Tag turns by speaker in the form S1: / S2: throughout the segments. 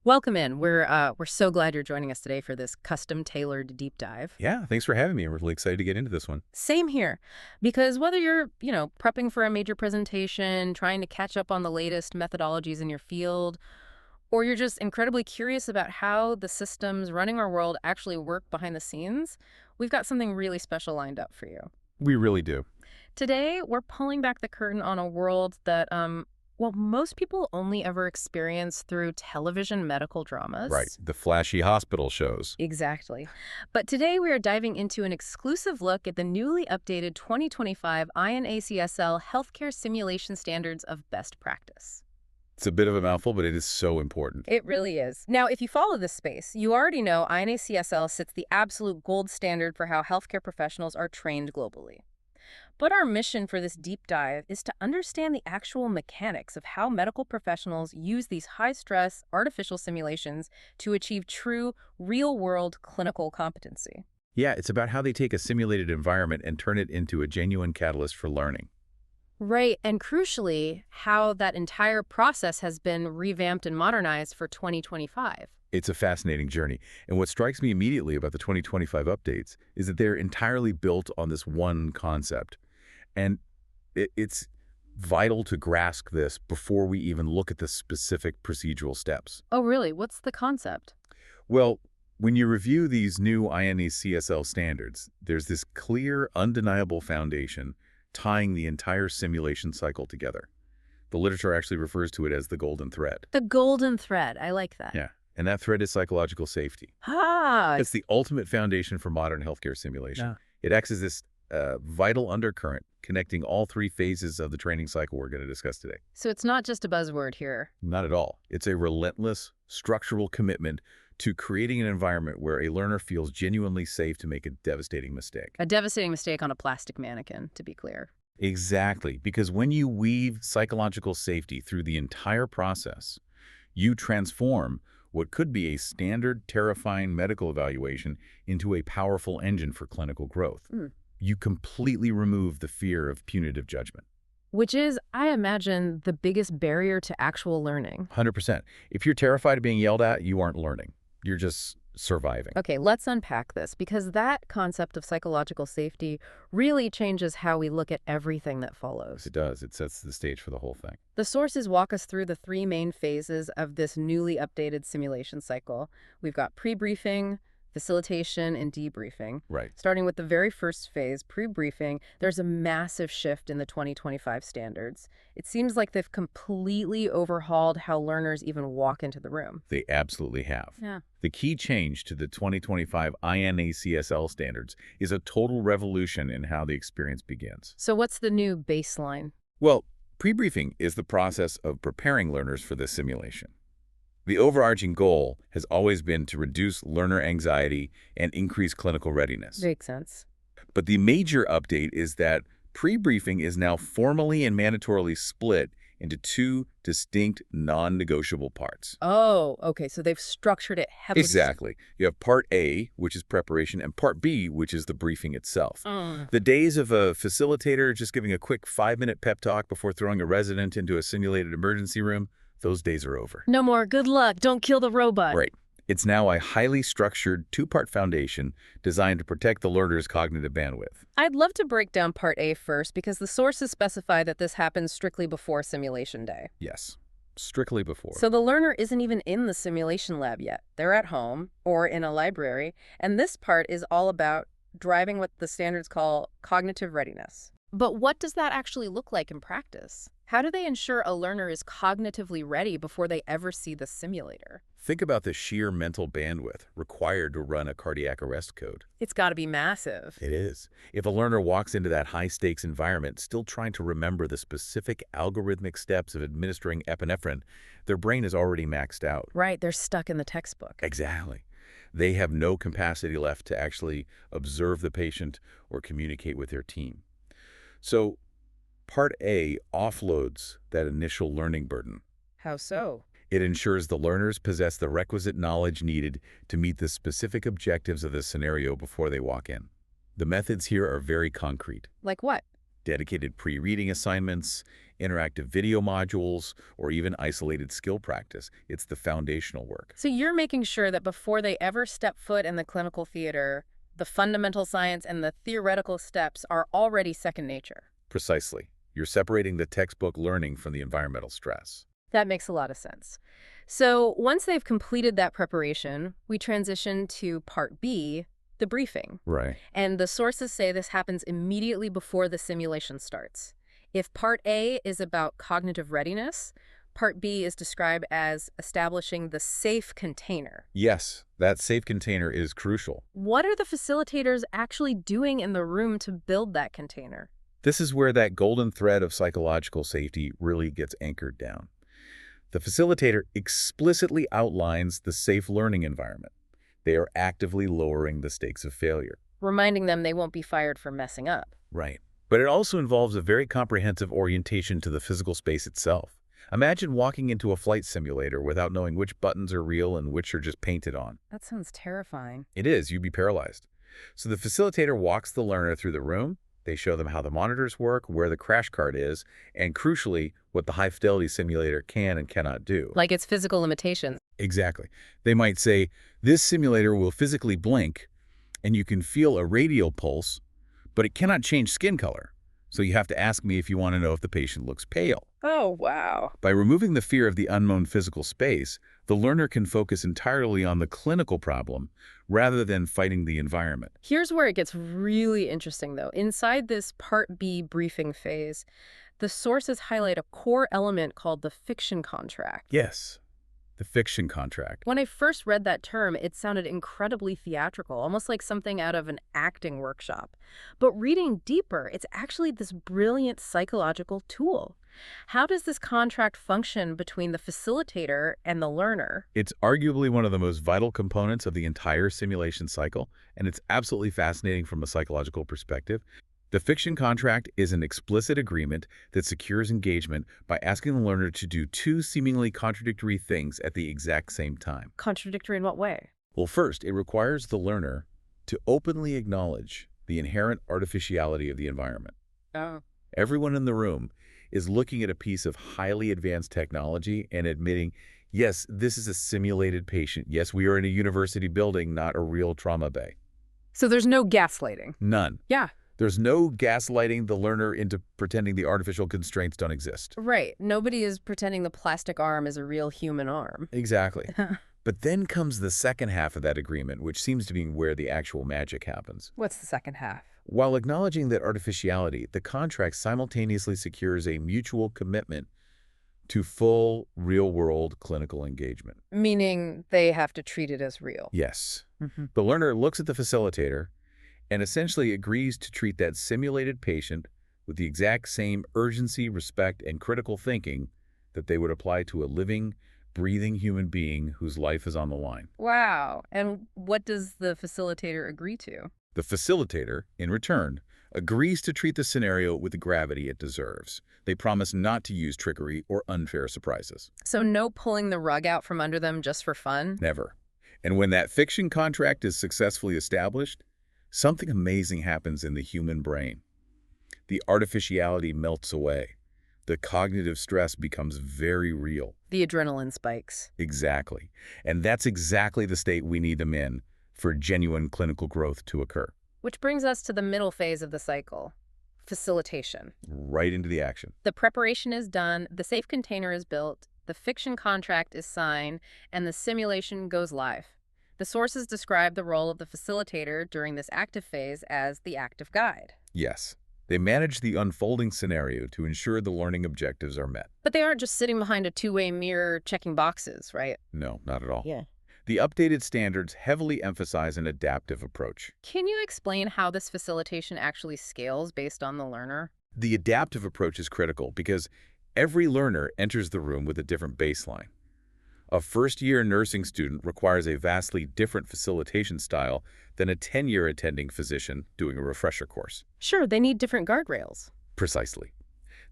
S1: Welcome in. We're so glad you're joining us today for this custom-tailored deep dive.
S2: Yeah, thanks for having me. I'm really excited to get into this one.
S1: Same here, because whether you're, prepping for a major presentation, trying to catch up on the latest methodologies in your field, or you're just incredibly curious about how the systems running our world actually work behind the scenes, we've got something really special lined up for you.
S2: We really do.
S1: Today, we're pulling back the curtain on a world that, most people only ever experience through television medical
S2: Right.
S1: dramas.
S2: The flashy hospital shows.
S1: Exactly. But today we are diving into an exclusive look at the newly updated 2025 INACSL Healthcare Simulation Standards of Best Practice.
S2: It's a bit of a mouthful, but it is so important.
S1: It really is. Now, if you follow this space, you already know INACSL sets the absolute gold standard for how healthcare professionals are trained globally. But our mission for this deep dive is to understand the actual mechanics of how medical professionals use these high-stress artificial simulations to achieve true, real-world clinical competency.
S2: Yeah, it's about how they take a simulated environment and turn it into a genuine catalyst for learning.
S1: Right, and crucially, how that entire process has been revamped and modernized for 2025.
S2: It's a fascinating journey. And what strikes me immediately about the 2025 updates is that they're entirely built on this one concept. And it's vital to grasp this before we even look at the specific procedural steps.
S1: Oh, really? What's the concept?
S2: Well, when you review these new INECSL standards, there's this clear, undeniable foundation tying the entire simulation cycle together. The literature actually refers to it as the golden thread.
S1: The golden thread. I like that.
S2: Yeah, and that thread is psychological safety.
S1: Ah,
S2: It's the ultimate foundation for modern healthcare simulation.
S1: Yeah.
S2: It acts as this vital undercurrent connecting all three phases of the training cycle we're going to discuss today.
S1: so it's not just a buzzword here.
S2: Not at all. It's a relentless, structural commitment to creating an environment where a learner feels genuinely safe to make a devastating mistake.
S1: A devastating mistake on a plastic mannequin, to be clear.
S2: Exactly, because when you weave psychological safety through the entire process, you transform what could be a standard, terrifying medical evaluation into a powerful engine for clinical growth. You completely remove the fear of punitive judgment.
S1: Which is, I imagine, the biggest barrier to actual learning.
S2: 100%. If you're terrified of being yelled at, you aren't learning. You're just surviving.
S1: Okay, let's unpack this, because that concept of psychological safety really changes how we look at everything that follows.
S2: It does. It sets the stage for the whole thing.
S1: The sources walk us through the three main phases of this newly updated simulation cycle. We've got pre-briefing, facilitation, and debriefing.
S2: Right.
S1: Starting with the very first phase, pre-briefing, there's a massive shift in the 2025 standards. It seems like they've completely overhauled how learners even walk into the room.
S2: They absolutely have.
S1: Yeah.
S2: The key change to the 2025 INACSL standards is a total revolution in how the experience begins.
S1: So what's the new baseline?
S2: Well, pre-briefing is the process of preparing learners for this simulation. The overarching goal has always been to reduce learner anxiety and increase clinical readiness.
S1: Makes sense.
S2: But the major update is that pre-briefing is now formally and mandatorily split into two distinct non-negotiable parts.
S1: Oh, okay. So they've structured it heavily.
S2: Exactly. You have Part A, which is preparation, and Part B, which is the briefing itself.
S1: Mm.
S2: The days of a facilitator just giving a quick 5-minute pep talk before throwing a resident into a simulated emergency room, those days are over.
S1: No more good luck. Don't kill the robot.
S2: Right. It's now a highly structured two-part foundation designed to protect the learner's cognitive bandwidth.
S1: I'd love to break down Part A first, because the sources specify that this happens strictly before simulation day.
S2: Yes, strictly before.
S1: So the learner isn't even in the simulation lab yet. They're at home or in a library, and this part is all about driving what the standards call cognitive readiness. But what does that actually look like in practice? How do they ensure a learner is cognitively ready before they ever see the simulator?
S2: Think about the sheer mental bandwidth required to run a cardiac arrest code.
S1: It's got to be massive.
S2: It is. If a learner walks into that high-stakes environment still trying to remember the specific algorithmic steps of administering epinephrine, their brain is already maxed out.
S1: Right, they're stuck in the textbook.
S2: Exactly. They have no capacity left to actually observe the patient or communicate with their team. So, Part A offloads that initial learning burden.
S1: How so?
S2: It ensures the learners possess the requisite knowledge needed to meet the specific objectives of the scenario before they walk in. The methods here are very concrete.
S1: Like what?
S2: dedicated pre-reading assignments, interactive video modules, or even isolated skill practice. It's the foundational work.
S1: So you're making sure that before they ever step foot in the clinical theater, the fundamental science and the theoretical steps are already second nature.
S2: Precisely. You're separating the textbook learning from the environmental stress.
S1: That makes a lot of sense. So once they've completed that preparation, we transition to part B, the briefing.
S2: Right.
S1: And the sources say this happens immediately before the simulation starts. If part A is about cognitive readiness, part B is described as establishing the safe container.
S2: Yes, that safe container is crucial.
S1: What are the facilitators actually doing in the room to build that container?
S2: This is where that golden thread of psychological safety really gets anchored down. The facilitator explicitly outlines the safe learning environment. They are actively lowering the stakes of failure.
S1: Reminding them they won't be fired for messing up.
S2: Right. But it also involves a very comprehensive orientation to the physical space itself. Imagine walking into a flight simulator without knowing which buttons are real and which are just painted on.
S1: That sounds terrifying.
S2: It is. You'd be paralyzed. So the facilitator walks the learner through the room. They show them how the monitors work, where the crash cart is, and crucially, what the high-fidelity simulator can and cannot do.
S1: Like its physical limitations.
S2: Exactly. They might say, this simulator will physically blink, and you can feel a radial pulse, but it cannot change skin color. So you have to ask me if you want to know if the patient looks pale.
S1: Oh, wow.
S2: By removing the fear of the unknown physical space, the learner can focus entirely on the clinical problem rather than fighting the environment.
S1: Here's where it gets really interesting, though. Inside this Part B briefing phase, the sources highlight a core element called the fiction contract.
S2: Yes, the fiction contract.
S1: When I first read that term, it sounded incredibly theatrical, almost like something out of an acting workshop. But reading deeper, it's actually this brilliant psychological tool. How does this contract function between the facilitator and the learner?
S2: It's arguably one of the most vital components of the entire simulation cycle, and it's absolutely fascinating from a psychological perspective. The fiction contract is an explicit agreement that secures engagement by asking the learner to do two seemingly contradictory things at the exact same time.
S1: Contradictory in what way?
S2: Well, first, it requires the learner to openly acknowledge the inherent artificiality of the environment.
S1: Oh.
S2: Everyone in the room is looking at a piece of highly advanced technology and admitting, yes, this is a simulated patient. Yes, we are in a university building, not a real trauma bay.
S1: So there's no gaslighting?
S2: None.
S1: Yeah.
S2: There's no gaslighting the learner into pretending the artificial constraints don't exist.
S1: Right. Nobody is pretending the plastic arm is a real human arm.
S2: Exactly. But then comes the second half of that agreement, which seems to be where the actual magic happens.
S1: What's the second half?
S2: While acknowledging that artificiality, the contract simultaneously secures a mutual commitment to full, real-world clinical engagement.
S1: Meaning they have to treat it as real.
S2: Yes.
S1: Mm-hmm.
S2: The learner looks at the facilitator and essentially agrees to treat that simulated patient with the exact same urgency, respect, and critical thinking that they would apply to a living, breathing human being whose life is on the line.
S1: Wow. And what does the facilitator agree to?
S2: The facilitator, in return, agrees to treat the scenario with the gravity it deserves. They promise not to use trickery or unfair surprises.
S1: So no pulling the rug out from under them just for fun?
S2: Never. And when that fiction contract is successfully established, something amazing happens in the human brain. The artificiality melts away. The cognitive stress becomes very real.
S1: The adrenaline spikes.
S2: Exactly. And that's exactly the state we need them in for genuine clinical growth to occur.
S1: Which brings us to the middle phase of the cycle, facilitation.
S2: Right into the action.
S1: The preparation is done, the safe container is built, the fiction contract is signed, and the simulation goes live. The sources describe the role of the facilitator during this active phase as the active guide.
S2: Yes. They manage the unfolding scenario to ensure the learning objectives are met.
S1: But they aren't just sitting behind a two-way mirror checking boxes, right?
S2: No, not at all.
S1: Yeah.
S2: The updated standards heavily emphasize an adaptive approach.
S1: Can you explain how this facilitation actually scales based on the learner?
S2: The adaptive approach is critical because every learner enters the room with a different baseline. A first-year nursing student requires a vastly different facilitation style than a 10-year attending physician doing a refresher course.
S1: Sure, they need different guardrails.
S2: Precisely.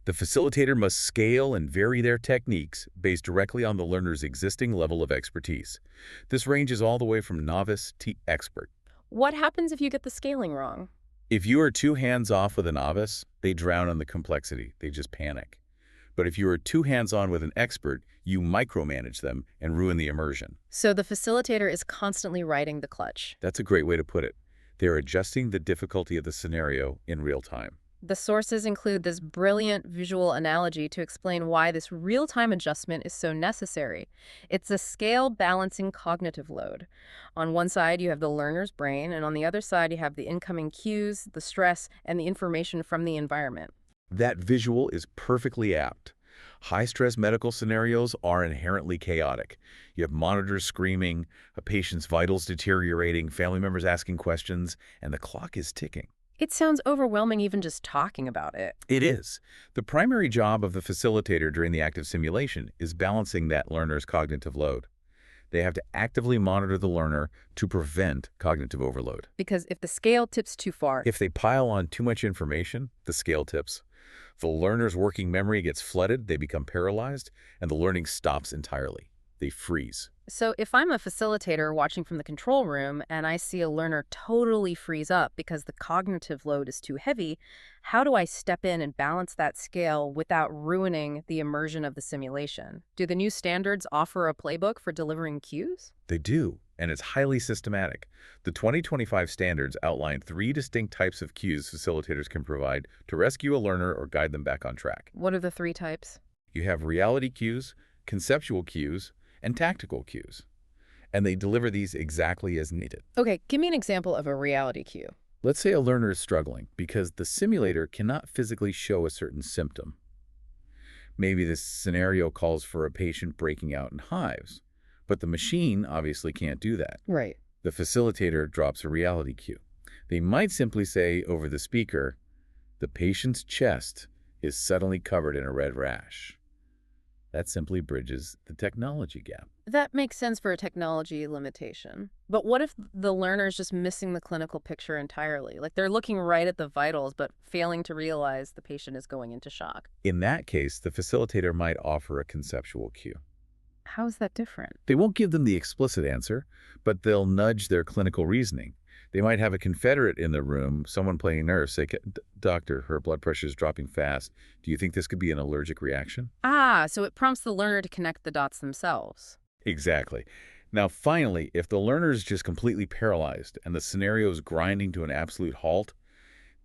S2: The facilitator must scale and vary their techniques based directly on the learner's existing level of expertise. This ranges all the way from novice to expert.
S1: What happens if you get the scaling wrong?
S2: If you are too hands-off with a novice, they drown in the complexity. They just panic. But if you are too hands-on with an expert, you micromanage them and ruin the immersion.
S1: So the facilitator is constantly riding the clutch.
S2: That's a great way to put it. They're adjusting the difficulty of the scenario in real time.
S1: The sources include this brilliant visual analogy to explain why this real-time adjustment is so necessary. It's a scale-balancing cognitive load. On one side, you have the learner's brain, and on the other side, you have the incoming cues, the stress, and the information from the environment.
S2: That visual is perfectly apt. High-stress medical scenarios are inherently chaotic. You have monitors screaming, a patient's vitals deteriorating, family members asking questions, and the clock is ticking.
S1: It sounds overwhelming even just talking about it.
S2: It is. The primary job of the facilitator during the active simulation is balancing that learner's cognitive load. They have to actively monitor the learner to prevent cognitive overload.
S1: Because if the scale tips too far,
S2: If they pile on too much information, the scale tips. The learner's working memory gets flooded, they become paralyzed, and the learning stops entirely. They freeze.
S1: So if I'm a facilitator watching from the control room and I see a learner totally freeze up because the cognitive load is too heavy, how do I step in and balance that scale without ruining the immersion of the simulation? Do the new standards offer a playbook for delivering cues?
S2: They do, and it's highly systematic. The 2025 standards outline 3 distinct types of cues facilitators can provide to rescue a learner or guide them back on track.
S1: What are the 3 types?
S2: You have reality cues, conceptual cues, and tactical cues. And they deliver these exactly as needed.
S1: Okay, give me an example of a reality cue.
S2: Let's say a learner is struggling because the simulator cannot physically show a certain symptom. Maybe this scenario calls for a patient breaking out in hives, but the machine obviously can't do that.
S1: Right.
S2: The facilitator drops a reality cue. They might simply say over the speaker, the patient's chest is suddenly covered in a red rash. That simply bridges the technology gap.
S1: That makes sense for a technology limitation. But what if the learner is just missing the clinical picture entirely? Like they're looking right at the vitals, but failing to realize the patient is going into shock.
S2: In that case, the facilitator might offer a conceptual cue.
S1: How is that different?
S2: They won't give them the explicit answer, but they'll nudge their clinical reasoning. They might have a confederate in the room, someone playing nurse, say, Doctor, her blood pressure is dropping fast. Do you think this could be an allergic reaction?
S1: Ah, so it prompts the learner to connect the dots themselves.
S2: Exactly. Now, finally, if the learner is just completely paralyzed and the scenario is grinding to an absolute halt,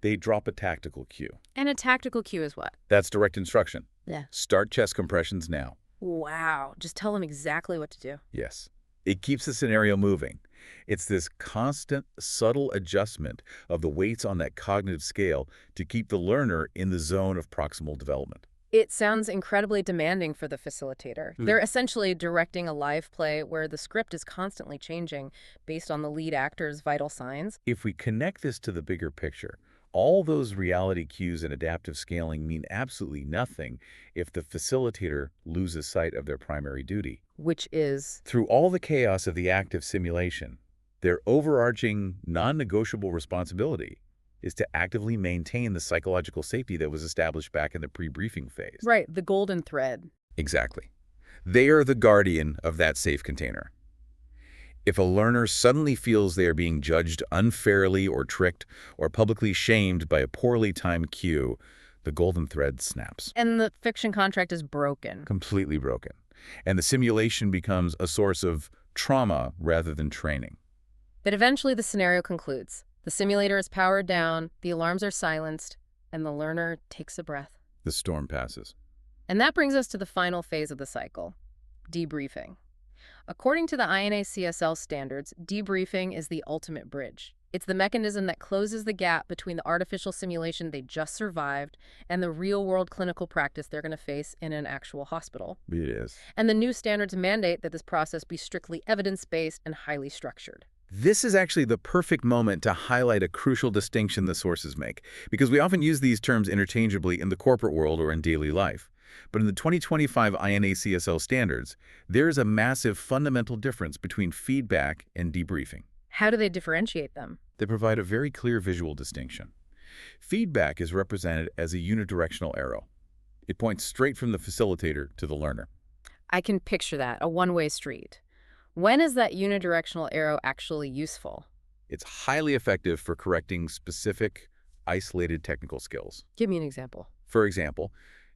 S2: they drop a tactical cue.
S1: And a tactical cue is what?
S2: That's direct instruction.
S1: Yeah.
S2: Start chest compressions now.
S1: Wow, just tell them exactly what to do.
S2: Yes. It keeps the scenario moving. It's this constant, subtle adjustment of the weights on that cognitive scale to keep the learner in the zone of proximal development.
S1: It sounds incredibly demanding for the facilitator. They're essentially directing a live play where the script is constantly changing based on the lead actor's vital signs.
S2: If we connect this to the bigger picture, all those reality cues and adaptive scaling mean absolutely nothing if the facilitator loses sight of their primary duty.
S1: Which is,
S2: Through all the chaos of the active simulation, their overarching, non-negotiable responsibility is to actively maintain the psychological safety that was established back in the pre-briefing phase.
S1: right, the golden thread.
S2: Exactly. They are the guardian of that safe container. If a learner suddenly feels they are being judged unfairly or tricked or publicly shamed by a poorly timed cue, the golden thread snaps.
S1: And the fiction contract is broken.
S2: Completely broken. And the simulation becomes a source of trauma rather than training.
S1: But eventually the scenario concludes. The simulator is powered down, the alarms are silenced, and the learner takes a breath.
S2: The storm passes.
S1: And that brings us to the final phase of the cycle, debriefing. According to the INACSL standards, debriefing is the ultimate bridge. It's the mechanism that closes the gap between the artificial simulation they just survived and the real-world clinical practice they're going to face in an actual hospital.
S2: It is.
S1: And the new standards mandate that this process be strictly evidence-based and highly structured.
S2: This is actually the perfect moment to highlight a crucial distinction the sources make, because we often use these terms interchangeably in the corporate world or in daily life. But in the 2025 INACSL standards, there is a massive fundamental difference between feedback and debriefing.
S1: How do they differentiate them?
S2: They provide a very clear visual distinction. Feedback is represented as a unidirectional arrow. It points straight from the facilitator to the learner.
S1: I can picture that, a one-way street. When is that unidirectional arrow actually useful?
S2: It's highly effective for correcting specific, isolated technical skills.
S1: Give me an example.
S2: For example,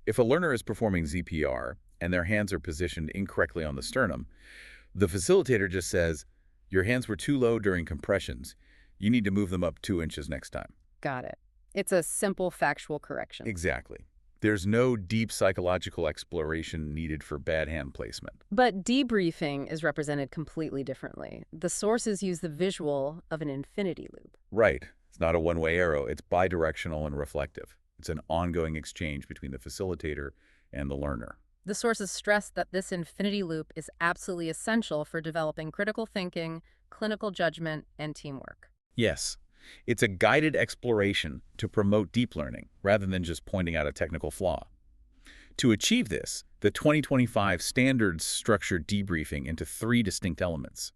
S2: if a learner is performing ZPR and their hands are positioned incorrectly on the sternum, the facilitator just says, "Your hands were too low during compressions. You need to move them up 2 inches next time."
S1: Got it. It's a simple factual correction.
S2: Exactly. There's no deep psychological exploration needed for bad hand placement.
S1: But debriefing is represented completely differently. The sources use the visual of an infinity loop.
S2: Right. It's not a one-way arrow. It's bidirectional and reflective. It's an ongoing exchange between the facilitator and the learner.
S1: The sources stress that this infinity loop is absolutely essential for developing critical thinking, clinical judgment, and teamwork.
S2: Yes. It's a guided exploration to promote deep learning rather than just pointing out a technical flaw. To achieve this, the 2025 standards structure debriefing into 3 distinct elements.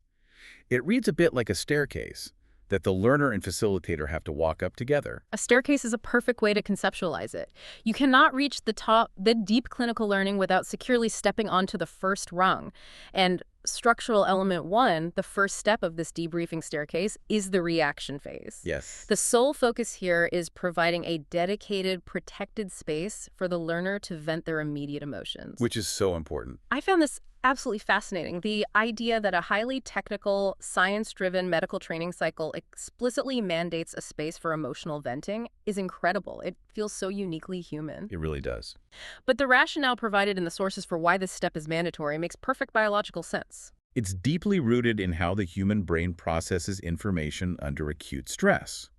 S2: It reads a bit like a staircase that the learner and facilitator have to walk up together.
S1: A staircase is a perfect way to conceptualize it. You cannot reach the deep clinical learning without securely stepping onto the first rung. And structural element 1, the first step of this debriefing staircase, is the reaction phase.
S2: Yes.
S1: The sole focus here is providing a dedicated, protected space for the learner to vent their immediate emotions.
S2: Which is so important.
S1: I found this absolutely fascinating. The idea that a highly technical, science-driven medical training cycle explicitly mandates a space for emotional venting is incredible. It feels so uniquely human.
S2: It really does.
S1: But the rationale provided in the sources for why this step is mandatory makes perfect biological sense.
S2: It's deeply rooted in how the human brain processes information under acute stress.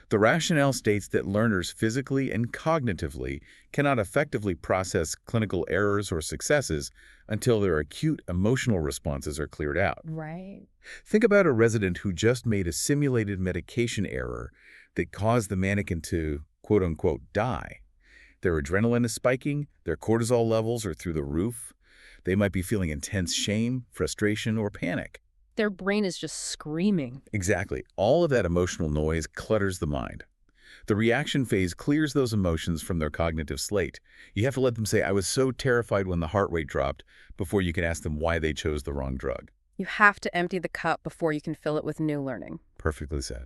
S2: The rationale states that learners physically and cognitively cannot effectively process clinical errors or successes until their acute emotional responses are cleared out.
S1: Right.
S2: Think about a resident who just made a simulated medication error that caused the mannequin to, quote-unquote, die. Their adrenaline is spiking, their cortisol levels are through the roof. They might be feeling intense shame, frustration, or panic.
S1: Their brain is just screaming.
S2: Exactly. All of that emotional noise clutters the mind. The reaction phase clears those emotions from their cognitive slate. You have to let them say, "I was so terrified when the heart rate dropped," before you can ask them why they chose the wrong drug.
S1: You have to empty the cup before you can fill it with new learning.
S2: Perfectly said.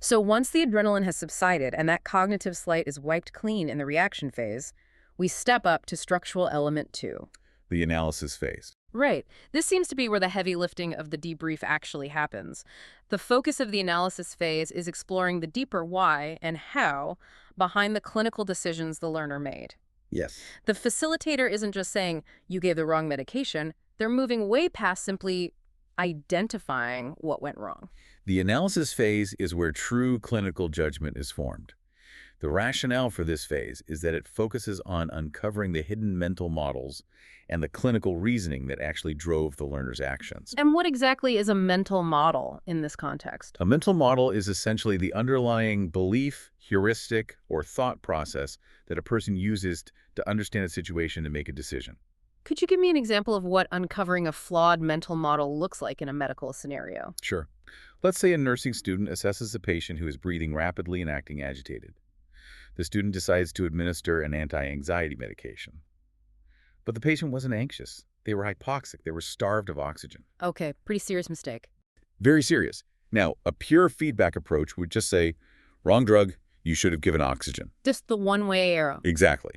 S1: So once the adrenaline has subsided and that cognitive slate is wiped clean in the reaction phase, we step up to structural element 2.
S2: The analysis phase.
S1: Right. This seems to be where the heavy lifting of the debrief actually happens. The focus of the analysis phase is exploring the deeper why and how behind the clinical decisions the learner made.
S2: Yes.
S1: The facilitator isn't just saying, "You gave the wrong medication." They're moving way past simply identifying what went wrong.
S2: The analysis phase is where true clinical judgment is formed. The rationale for this phase is that it focuses on uncovering the hidden mental models and the clinical reasoning that actually drove the learner's actions.
S1: And what exactly is a mental model in this context?
S2: A mental model is essentially the underlying belief, heuristic, or thought process that a person uses to understand a situation and make a decision.
S1: Could you give me an example of what uncovering a flawed mental model looks like in a medical scenario?
S2: Sure. Let's say a nursing student assesses a patient who is breathing rapidly and acting agitated. The student decides to administer an anti-anxiety medication. But the patient wasn't anxious. They were hypoxic. They were starved of oxygen.
S1: Okay, pretty serious mistake.
S2: Very serious. Now, a pure feedback approach would just say, "Wrong drug, you should have given oxygen."
S1: Just the one-way arrow.
S2: Exactly.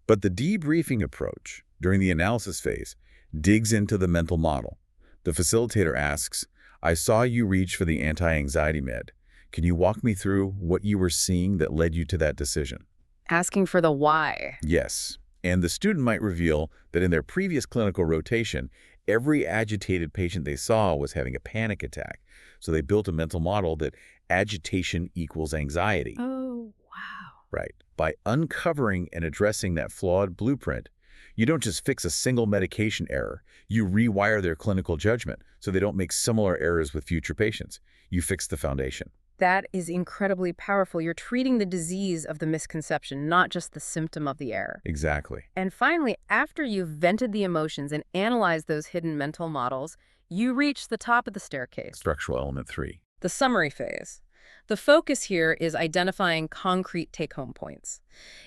S2: But the debriefing approach, during the analysis phase, digs into the mental model. The facilitator asks, "I saw you reach for the anti-anxiety med. Can you walk me through what you were seeing that led you to that decision?"
S1: Asking for the why.
S2: Yes. And the student might reveal that in their previous clinical rotation, every agitated patient they saw was having a panic attack. So they built a mental model that agitation equals anxiety.
S1: Oh, wow.
S2: Right. By uncovering and addressing that flawed blueprint, you don't just fix a single medication error. You rewire their clinical judgment so they don't make similar errors with future patients. You fix the foundation.
S1: That is incredibly powerful. You're treating the disease of the misconception, not just the symptom of the error.
S2: Exactly.
S1: And finally, after you've vented the emotions and analyzed those hidden mental models, you reach the top of the staircase.
S2: Structural element 3.
S1: The summary phase. The focus here is identifying concrete take-home points.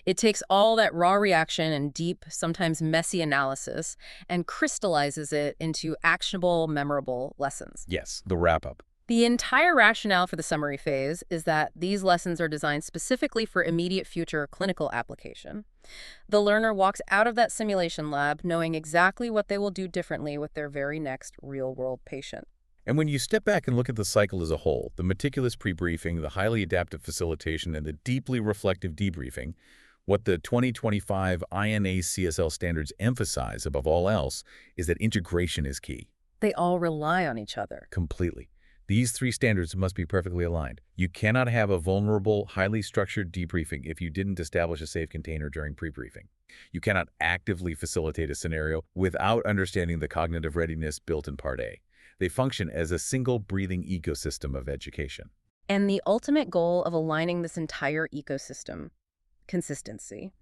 S1: It takes all that raw reaction and deep, sometimes messy analysis and crystallizes it into actionable, memorable lessons.
S2: Yes, the wrap-up.
S1: The entire rationale for the summary phase is that these lessons are designed specifically for immediate future clinical application. The learner walks out of that simulation lab knowing exactly what they will do differently with their very next real-world patient.
S2: And when you step back and look at the cycle as a whole, the meticulous pre-briefing, the highly adaptive facilitation, and the deeply reflective debriefing, what the 2025 INA CSL standards emphasize above all else is that integration is key.
S1: They all rely on each other.
S2: Completely. These three standards must be perfectly aligned. You cannot have a vulnerable, highly structured debriefing if you didn't establish a safe container during pre-briefing. You cannot actively facilitate a scenario without understanding the cognitive readiness built in Part A. They function as a single breathing ecosystem of education.
S1: And the ultimate goal of aligning this entire ecosystem, consistency.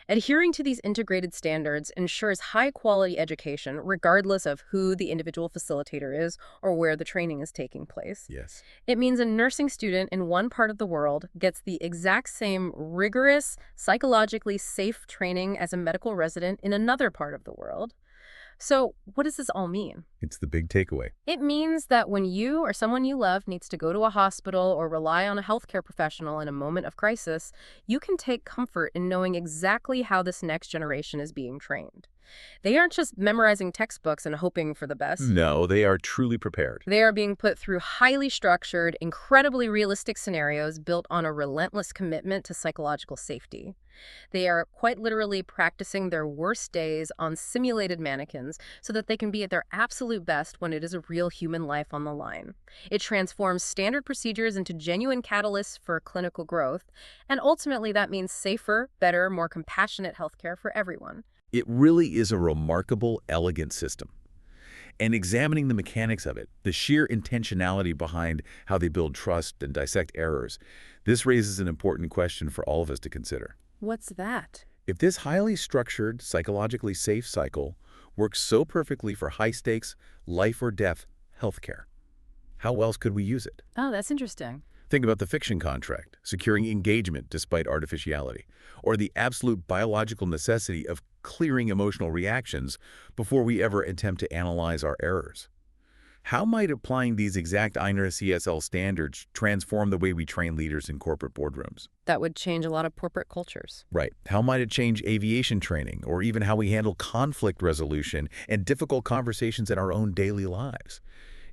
S1: Adhering to these integrated standards ensures high-quality education regardless of who the individual facilitator is or where the training is taking place.
S2: Yes.
S1: It means a nursing student in one part of the world gets the exact same rigorous, psychologically safe training as a medical resident in another part of the world. So, what does this all mean?
S2: It's the big takeaway.
S1: It means that when you or someone you love needs to go to a hospital or rely on a healthcare professional in a moment of crisis, you can take comfort in knowing exactly how this next generation is being trained. They aren't just memorizing textbooks and hoping for the best.
S2: No, they are truly prepared.
S1: They are being put through highly structured, incredibly realistic scenarios built on a relentless commitment to psychological safety. They are quite literally practicing their worst days on simulated mannequins so that they can be at their absolute best when it is a real human life on the line. It transforms standard procedures into genuine catalysts for clinical growth, and ultimately that means safer, better, more compassionate healthcare for everyone.
S2: It really is a remarkable, elegant system. And examining the mechanics of it, the sheer intentionality behind how they build trust and dissect errors, this raises an important question for all of us to consider.
S1: What's that?
S2: If this highly structured, psychologically safe cycle works so perfectly for high-stakes, life-or-death healthcare, how else could we use it?
S1: Oh, that's interesting.
S2: Think about the fiction contract, securing engagement despite artificiality, or the absolute biological necessity of clearing emotional reactions before we ever attempt to analyze our errors. How might applying these exact INRA CSL standards transform the way we train leaders in corporate boardrooms?
S1: That would change a lot of corporate cultures.
S2: Right. How might it change aviation training, or even how we handle conflict resolution and difficult conversations in our own daily lives?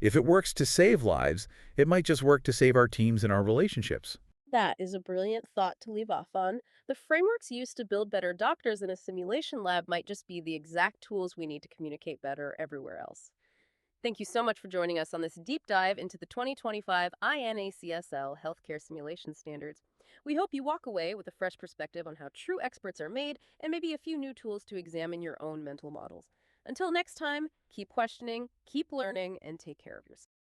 S2: If it works to save lives, it might just work to save our teams and our relationships.
S1: That is a brilliant thought to leave off on. The frameworks used to build better doctors in a simulation lab might just be the exact tools we need to communicate better everywhere else. Thank you so much for joining us on this deep dive into the 2025 INACSL Healthcare Simulation Standards. We hope you walk away with a fresh perspective on how true experts are made and maybe a few new tools to examine your own mental models. Until next time, keep questioning, keep learning, and take care of yourself.